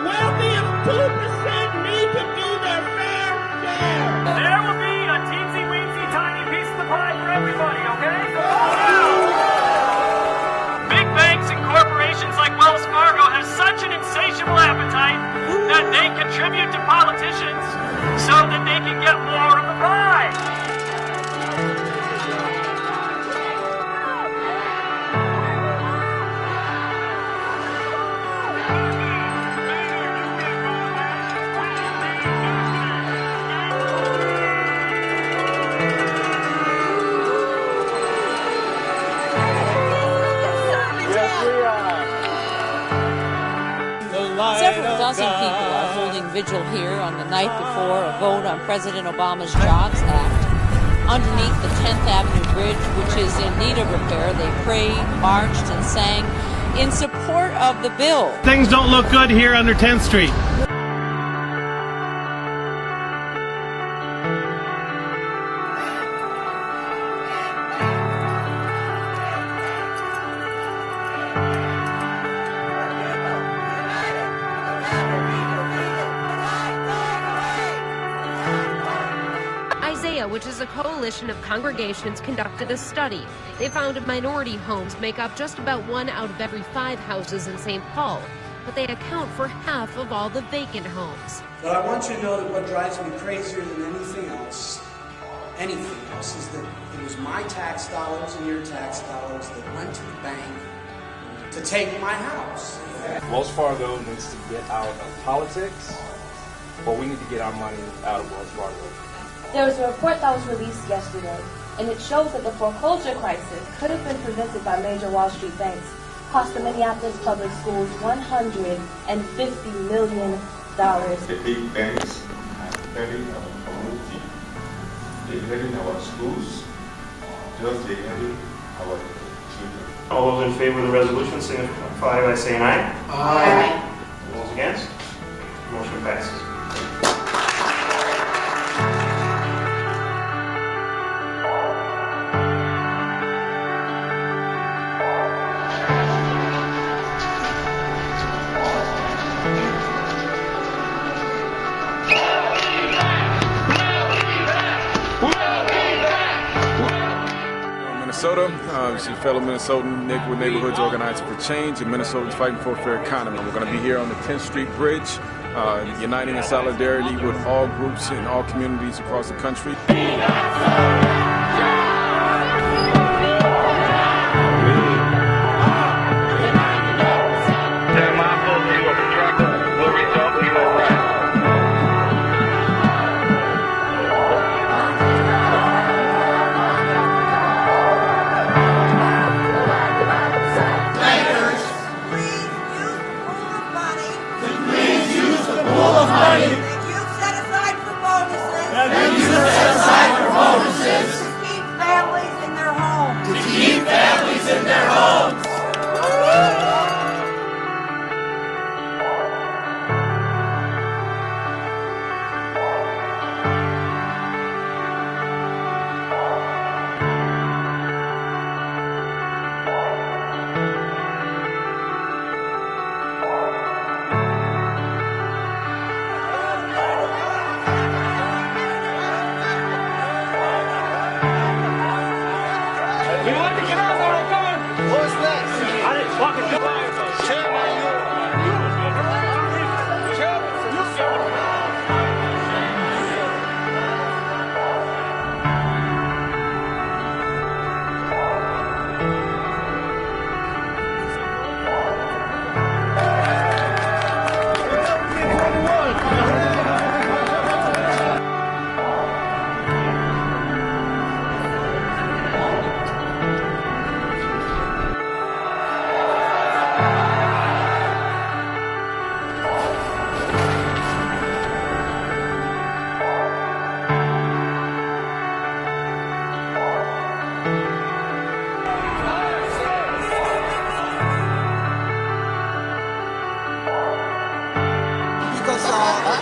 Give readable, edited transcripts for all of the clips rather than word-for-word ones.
wealthiest 2% need to do their fair share. There will be a teensy-weensy tiny piece of the pie for everybody, okay? Big banks and corporations like Wells Fargo have such an insatiable appetite that they contribute to politicians so that they can get more of the pie. Several dozen people are holding vigil here on the night before a vote on President Obama's Jobs Act. Underneath the 10th Avenue Bridge, which is in need of repair, they prayed, marched, and sang in support of the bill. Things don't look good here under 10th Street. Which is a coalition of congregations, conducted a study. They found minority homes make up just about 1 out of every 5 houses in St. Paul, but they account for half of all the vacant homes. But I want you to know that what drives me crazier than anything else, is that it was my tax dollars and your tax dollars that went to the bank to take my house. Wells Fargo needs to get out of politics, but we need to get our money out of Wells Fargo. There was a report that was released yesterday, and it shows that the foreclosure crisis could have been prevented by major Wall Street banks, cost the Minneapolis public schools $150 million. The big banks are hurting our community. They're hurting our schools, just they're hurting our children. All those in favor of the resolution signify by saying aye. Aye. All those against? Motion passes. Minnesota, she's a fellow Minnesotan with Neighborhoods Organizing for Change, and Minnesotans fighting for a fair economy. We're going to be here on the 10th Street Bridge, uniting in solidarity with all groups and all communities across the country.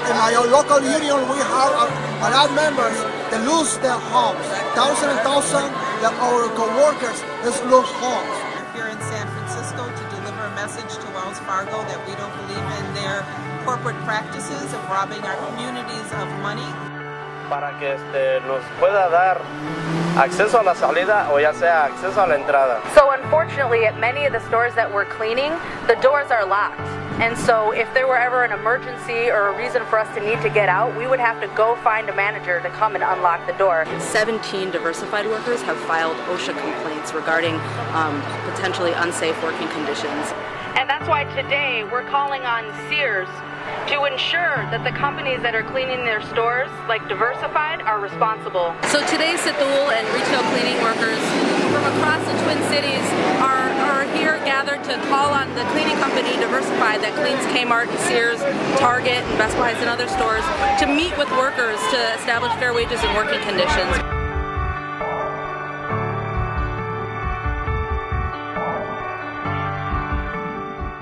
In our local union, we have a lot of members that lose their homes. Thousands and thousands of our co-workers lose homes. We're here in San Francisco to deliver a message message to Wells Fargo that we don't believe in their corporate practices of robbing our communities of money. Para que nos pueda dar acceso a la salida o ya sea acceso a la entrada. So unfortunately, at many of the stores that we're cleaning, the doors are locked. And so if there were ever an emergency or a reason for us to need to get out, we would have to go find a manager to come and unlock the door. 17 diversified workers have filed OSHA complaints regarding potentially unsafe working conditions. And that's why today we're calling on Sears to ensure that the companies that are cleaning their stores, like Diversified, are responsible. So today, Setul and retail cleaning workers from across the Twin Cities are here gathered to call on the cleaning company Diversified that cleans Kmart and Sears, Target and Best Buys and other stores to meet with workers to establish fair wages and working conditions.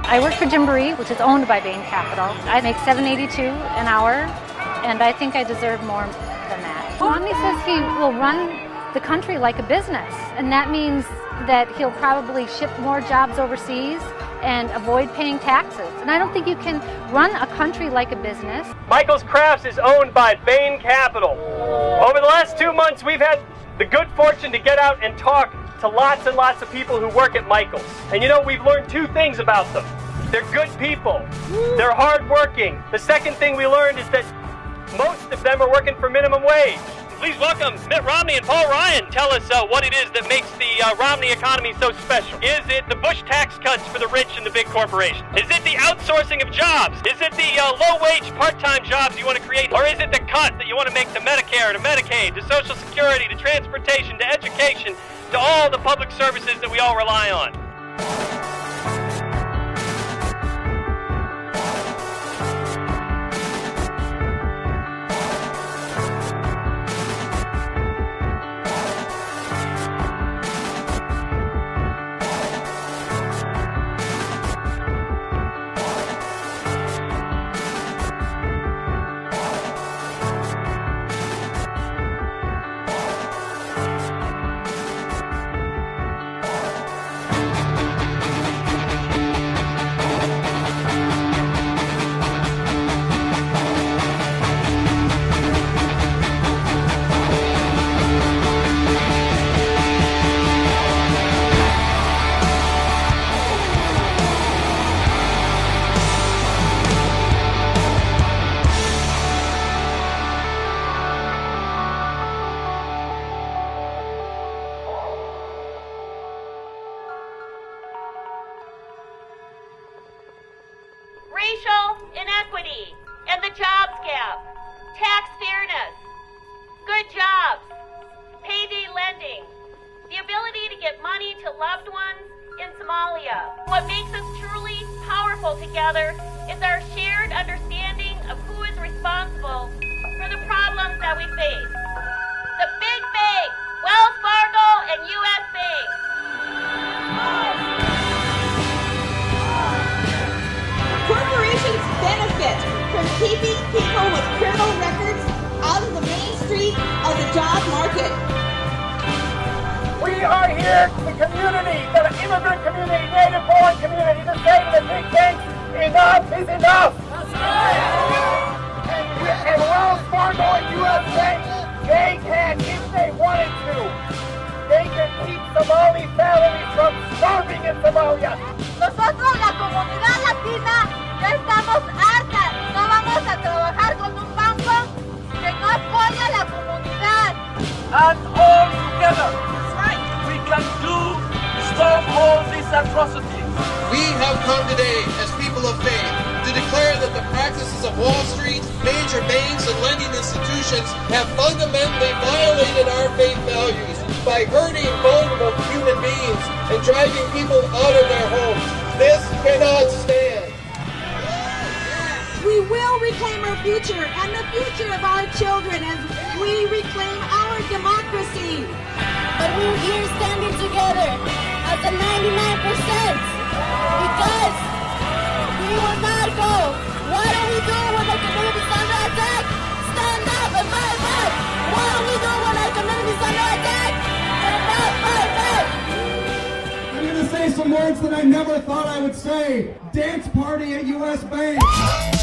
I work for Gymboree, which is owned by Bain Capital. I make $7.82 an hour, and I think I deserve more than that. Romney says he will run the country like a business, and that means that he'll probably ship more jobs overseas and avoid paying taxes. And I don't think you can run a country like a business. Michael's Crafts is owned by Bain Capital. Over the last 2 months, we've had the good fortune to get out and talk to lots and lots of people who work at Michael's. And you know, we've learned 2 things about them. They're good people. They're hardworking. The second thing we learned is that most of them are working for minimum wage. Please welcome Mitt Romney and Paul Ryan. Tell us what it is that makes the Romney economy so special. Is it the Bush tax cuts for the rich and the big corporations? Is it the outsourcing of jobs? Is it the low-wage part-time jobs you want to create? Or is it the cut that you want to make to Medicare, to Medicaid, to Social Security, to transportation, to education, to all the public services that we all rely on? Racial inequity and the jobs gap, tax fairness, good jobs, payday lending, the ability to get money to loved ones in Somalia. What makes us truly powerful together is our shared understanding of who is responsible for the problems that we face. The big banks, Wells Fargo and U.S. Bank. Corporations benefit from keeping people with criminal records out of the main street of the job market. We are here, the community, the immigrant community, native-born community, to say to the big banks, enough is enough. That's right. And Wells Fargo and U.S. Bank, they can, if they wanted to, they can keep Somali families from starving in Somalia. Nosotros, la comunidad latina, ya estamos hartas. No vamos a trabajar con un banco que no apoya a la comunidad. And all together, we can stop all these atrocities. We have come today as people of faith to declare that the practices of Wall Street, major banks, and lending institutions have fundamentally violated our faith values by hurting vulnerable human beings and driving people out of their homes. This cannot stand. We will reclaim our future and the future of our children as we reclaim our democracy. But we're here standing together as a 99% because we will not go. What do we do when our community is under attack? Stand up and fight back. What do we do when our community is under attack? Stand up, fight back. I'm going to say some more words that I never thought I would say. Dance party at U.S. Bank.